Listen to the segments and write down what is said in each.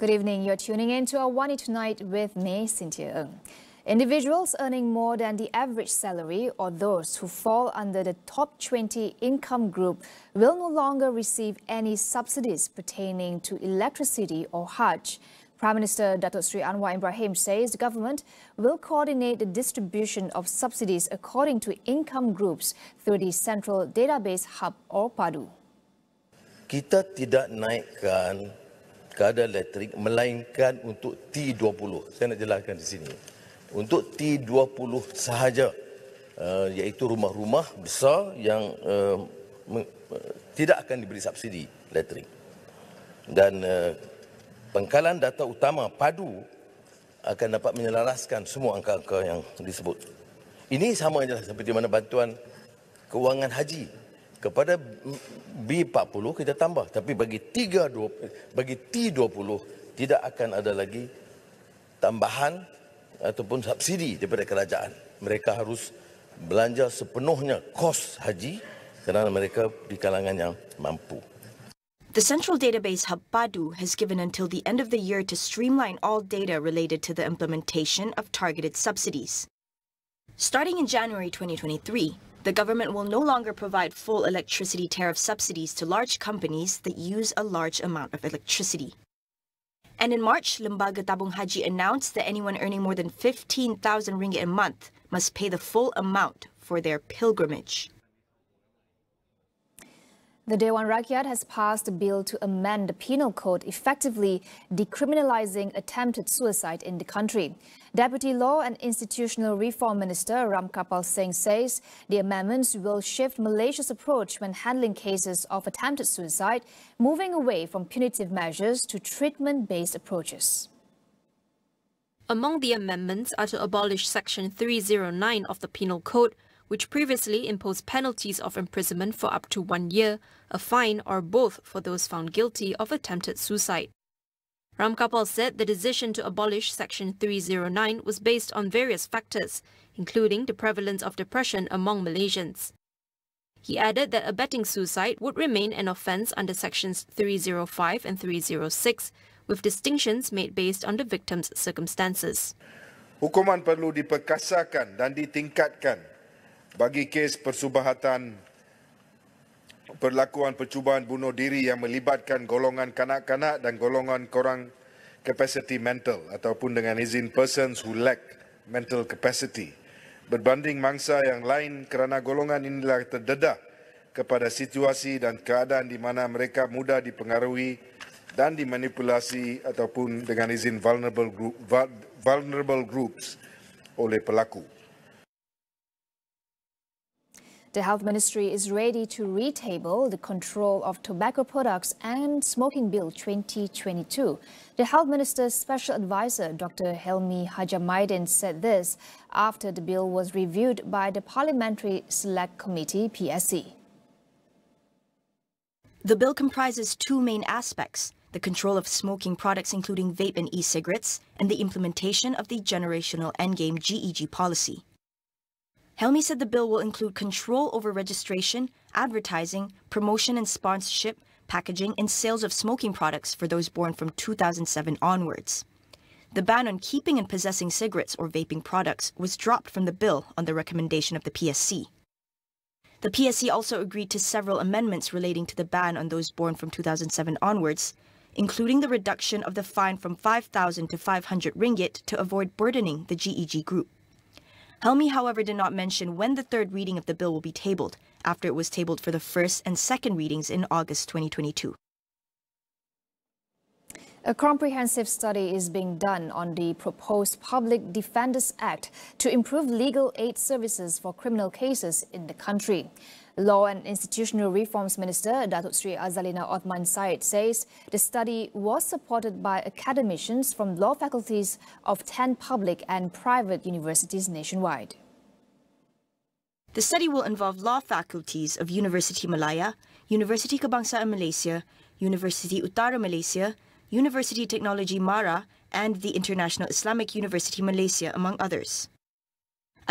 Good evening. You're tuning in to AWANI Tonight with me, Cynthia Ng. Individuals earning more than the average salary or those who fall under the top 20 income group will no longer receive any subsidies pertaining to electricity or Hajj. Prime Minister Datuk Sri Anwar Ibrahim says the government will coordinate the distribution of subsidies according to income groups through the Central Database Hub or PADU. Kita tidak naikkan kadar elektrik melainkan untuk T20. Saya nak jelaskan di sini. Untuk T20 sahaja, iaitu rumah-rumah besar yang tidak akan diberi subsidi elektrik. Dan pengkalan data utama PADU akan dapat menyelaraskan semua angka-angka yang disebut. Ini sama saja seperti mana bantuan kewangan haji. Kepada B40 kita tambah, tapi bagi T20 tidak akan ada lagi tambahan ataupun subsidi daripada kerajaan. Mereka harus belanja sepenuhnya kos haji kerana mereka di kalangan yang mampu. The Central Database Hub PADU has given until the end of the year to streamline all data related to the implementation of targeted subsidies. Starting in January 2023, the government will no longer provide full electricity tariff subsidies to large companies that use a large amount of electricity. And in March, Lembaga Tabung Haji announced that anyone earning more than 15,000 ringgit a month must pay the full amount for their pilgrimage. The Dewan Rakyat has passed a bill to amend the penal code, effectively decriminalising attempted suicide in the country. Deputy Law and Institutional Reform Minister Ramkapal Singh says the amendments will shift Malaysia's approach when handling cases of attempted suicide, moving away from punitive measures to treatment-based approaches. Among the amendments are to abolish Section 309 of the Penal Code, which previously imposed penalties of imprisonment for up to 1 year, a fine, or both for those found guilty of attempted suicide. Ramkapal said the decision to abolish Section 309 was based on various factors, including the prevalence of depression among Malaysians. He added that abetting suicide would remain an offence under Sections 305 and 306, with distinctions made based on the victim's circumstances. Hukuman perlu diperkasakan dan ditingkatkan bagi kes persubahatan perlakuan percubaan bunuh diri yang melibatkan golongan kanak-kanak dan golongan kurang capacity mental ataupun dengan izin persons who lack mental capacity berbanding mangsa yang lain kerana golongan inilah terdedah kepada situasi dan keadaan di mana mereka mudah dipengaruhi dan dimanipulasi ataupun dengan izin vulnerable groups oleh pelaku. The Health Ministry is ready to retable the control of tobacco products and Smoking Bill 2022. The Health Minister's Special Advisor, Dr. Helmi Hajamaidin, said this after the bill was reviewed by the Parliamentary Select Committee, PSC. The bill comprises two main aspects: the control of smoking products including vape and e-cigarettes, and the implementation of the Generational Endgame GEG policy. Helmi said the bill will include control over registration, advertising, promotion and sponsorship, packaging and sales of smoking products for those born from 2007 onwards. The ban on keeping and possessing cigarettes or vaping products was dropped from the bill on the recommendation of the PSC. The PSC also agreed to several amendments relating to the ban on those born from 2007 onwards, including the reduction of the fine from 5,000 to 500 ringgit to avoid burdening the GEG group. Helmi, however, did not mention when the third reading of the bill will be tabled, after it was tabled for the first and second readings in August 2022. A comprehensive study is being done on the proposed Public Defenders Act to improve legal aid services for criminal cases in the country. Law and Institutional Reforms Minister Datuk Sri Azalina Othman Said says the study was supported by academicians from law faculties of 10 public and private universities nationwide. The study will involve law faculties of University Malaya, University Kebangsaan Malaysia, University Utara Malaysia, University Technology Mara, and the International Islamic University Malaysia, among others.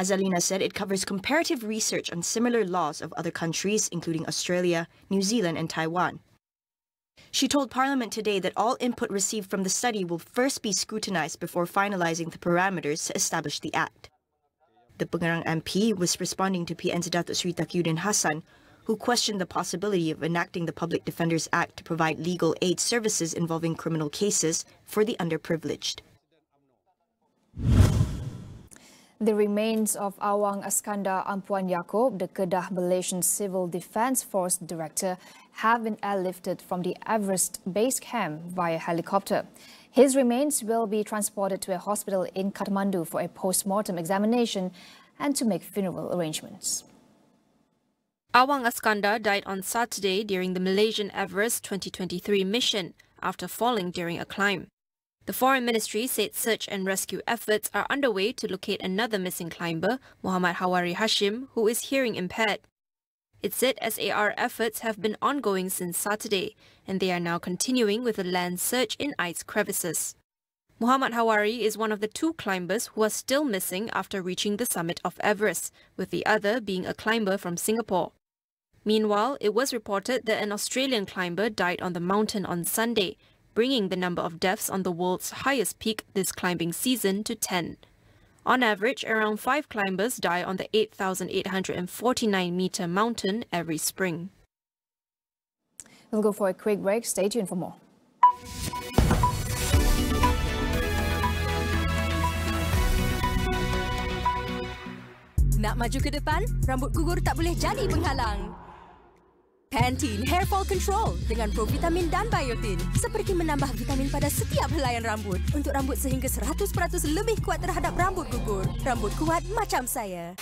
Azalina said it covers comparative research on similar laws of other countries, including Australia, New Zealand, and Taiwan. She told Parliament today that all input received from the study will first be scrutinised before finalising the parameters to establish the Act. The Pengerang MP was responding to PN's Datuk Seri Taqiyuddin Hassan, who questioned the possibility of enacting the Public Defenders Act to provide legal aid services involving criminal cases for the underprivileged. The remains of Awang Iskandar Ampuan Yaakob, the Kedah Malaysian Civil Defence Force Director, have been airlifted from the Everest base camp via helicopter. His remains will be transported to a hospital in Kathmandu for a post-mortem examination and to make funeral arrangements. Awang Iskandar died on Saturday during the Malaysian Everest 2023 mission after falling during a climb. The Foreign Ministry said search and rescue efforts are underway to locate another missing climber, Muhammad Hawari Hashim, who is hearing impaired. It said SAR efforts have been ongoing since Saturday, and they are now continuing with a land search in ice crevices. Muhammad Hawari is one of the two climbers who are still missing after reaching the summit of Everest, with the other being a climber from Singapore. Meanwhile, it was reported that an Australian climber died on the mountain on Sunday, bringing the number of deaths on the world's highest peak this climbing season to 10. On average, around 5 climbers die on the 8,849-metre mountain every spring. We'll go for a quick break. Stay tuned for more. Nak maju ke depan? Rambut gugur tak boleh jadi penghalang. Pantene Hair Fall Control dengan provitamin dan biotin seperti menambah vitamin pada setiap helaian rambut untuk rambut sehingga 100% lebih kuat terhadap rambut gugur. Rambut kuat macam saya.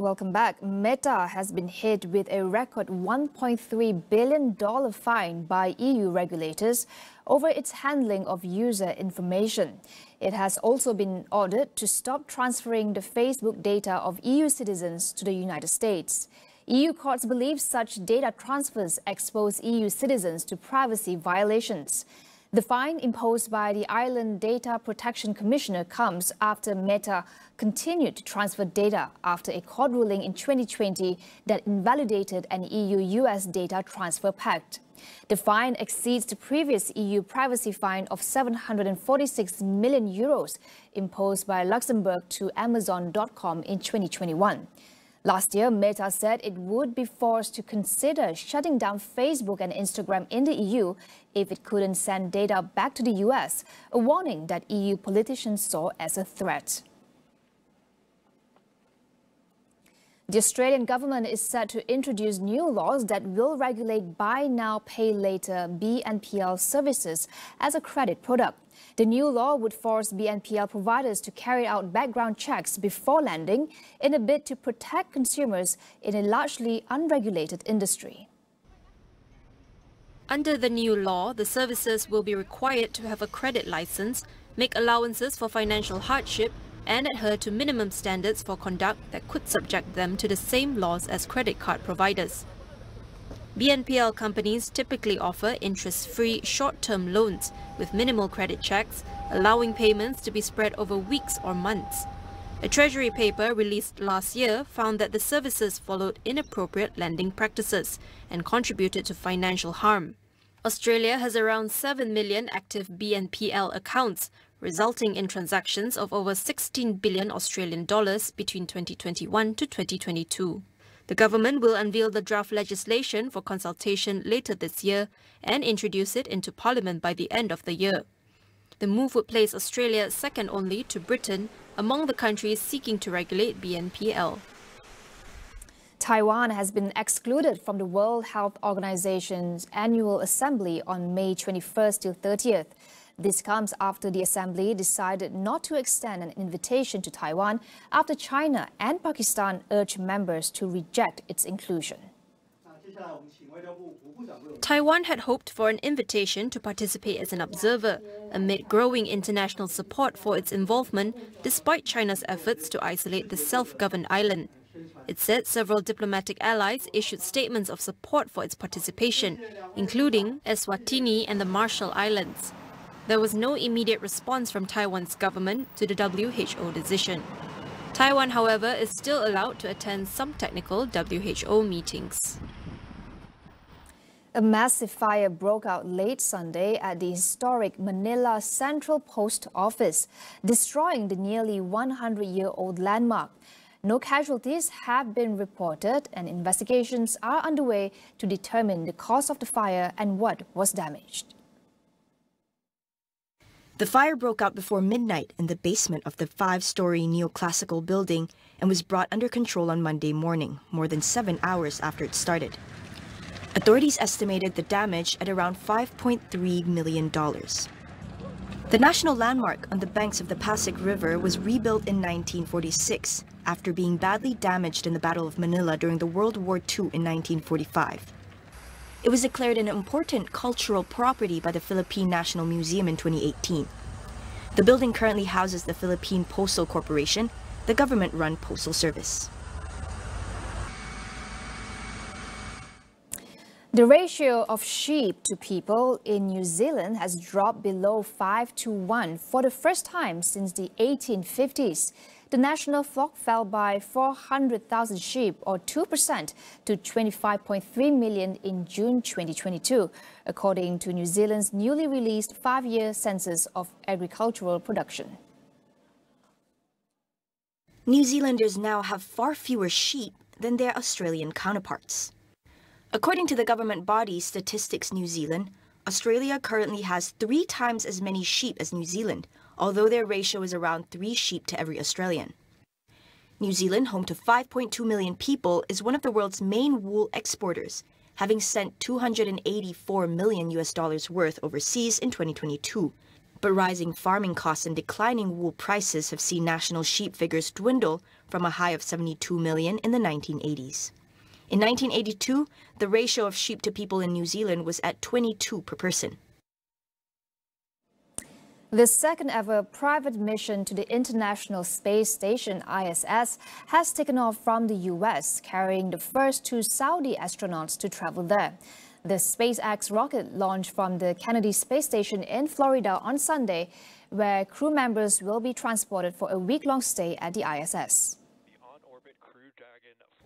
Welcome back. Meta has been hit with a record $1.3 billion fine by EU regulators over its handling of user information. It has also been ordered to stop transferring the Facebook data of EU citizens to the United States. EU courts believe such data transfers expose EU citizens to privacy violations. The fine imposed by the Ireland Data Protection Commissioner comes after Meta continued to transfer data after a court ruling in 2020 that invalidated an EU-US data transfer pact. The fine exceeds the previous EU privacy fine of €746 million imposed by Luxembourg to Amazon.com in 2021. Last year, Meta said it would be forced to consider shutting down Facebook and Instagram in the EU if it couldn't send data back to the US, a warning that EU politicians saw as a threat. The Australian government is set to introduce new laws that will regulate buy now, pay later BNPL services as a credit product. The new law would force BNPL providers to carry out background checks before lending in a bid to protect consumers in a largely unregulated industry. Under the new law, the services will be required to have a credit license, make allowances for financial hardship, and adhere to minimum standards for conduct that could subject them to the same laws as credit card providers. BNPL companies typically offer interest-free short-term loans with minimal credit checks, allowing payments to be spread over weeks or months. A Treasury paper released last year found that the services followed inappropriate lending practices and contributed to financial harm. Australia has around 7 million active BNPL accounts, resulting in transactions of over 16 billion Australian dollars between 2021 to 2022. The government will unveil the draft legislation for consultation later this year and introduce it into Parliament by the end of the year. The move would place Australia second only to Britain among the countries seeking to regulate BNPL. Taiwan has been excluded from the World Health Organization's annual assembly on May 21st till 30th. This comes after the assembly decided not to extend an invitation to Taiwan after China and Pakistan urged members to reject its inclusion. Taiwan had hoped for an invitation to participate as an observer amid growing international support for its involvement despite China's efforts to isolate the self-governed island. It said several diplomatic allies issued statements of support for its participation, including Eswatini and the Marshall Islands. There was no immediate response from Taiwan's government to the WHO decision. Taiwan, however, is still allowed to attend some technical WHO meetings. A massive fire broke out late Sunday at the historic Manila Central Post Office, destroying the nearly 100-year-old landmark. No casualties have been reported, and investigations are underway to determine the cause of the fire and what was damaged. The fire broke out before midnight in the basement of the 5-story neoclassical building and was brought under control on Monday morning, more than 7 hours after it started. Authorities estimated the damage at around $5.3 million. The national landmark on the banks of the Pasig River was rebuilt in 1946 after being badly damaged in the Battle of Manila during the World War II in 1945. It was declared an important cultural property by the Philippine National Museum in 2018. The building currently houses the Philippine Postal Corporation, the government-run postal service. The ratio of sheep to people in New Zealand has dropped below 5:1 for the first time since the 1850s. The national flock fell by 400,000 sheep, or 2%, to 25.3 million in June 2022, according to New Zealand's newly released 5-year census of agricultural production. New Zealanders now have far fewer sheep than their Australian counterparts. According to the government body Statistics New Zealand, Australia currently has 3 times as many sheep as New Zealand, although their ratio is around 3 sheep to every Australian. New Zealand, home to 5.2 million people, is one of the world's main wool exporters, having sent $284 million worth overseas in 2022. But rising farming costs and declining wool prices have seen national sheep figures dwindle from a high of 72 million in the 1980s. In 1982, the ratio of sheep to people in New Zealand was at 22 per person. The second ever private mission to the International Space Station, ISS, has taken off from the US, carrying the first 2 Saudi astronauts to travel there. The SpaceX rocket launched from the Kennedy Space Station in Florida on Sunday, where crew members will be transported for a week-long stay at the ISS.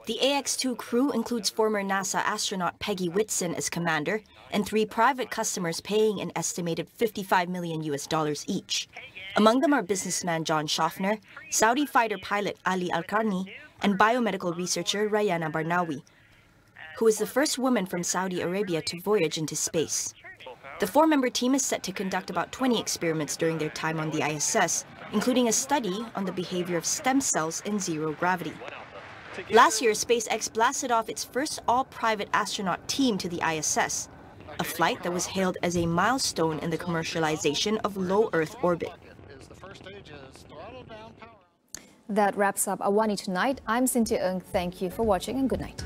The AX-2 crew includes former NASA astronaut Peggy Whitson as commander and 3 private customers paying an estimated $55 million each. Among them are businessman John Schaffner, Saudi fighter pilot Ali Al-Karni, and biomedical researcher Rayana Barnawi, who is the first woman from Saudi Arabia to voyage into space. The 4-member team is set to conduct about 20 experiments during their time on the ISS, including a study on the behavior of stem cells in zero gravity. Last year, SpaceX blasted off its first all-private astronaut team to the ISS, a flight that was hailed as a milestone in the commercialization of low Earth orbit. That wraps up AWANI Tonight. I'm Cynthia Ng. Thank you for watching and good night.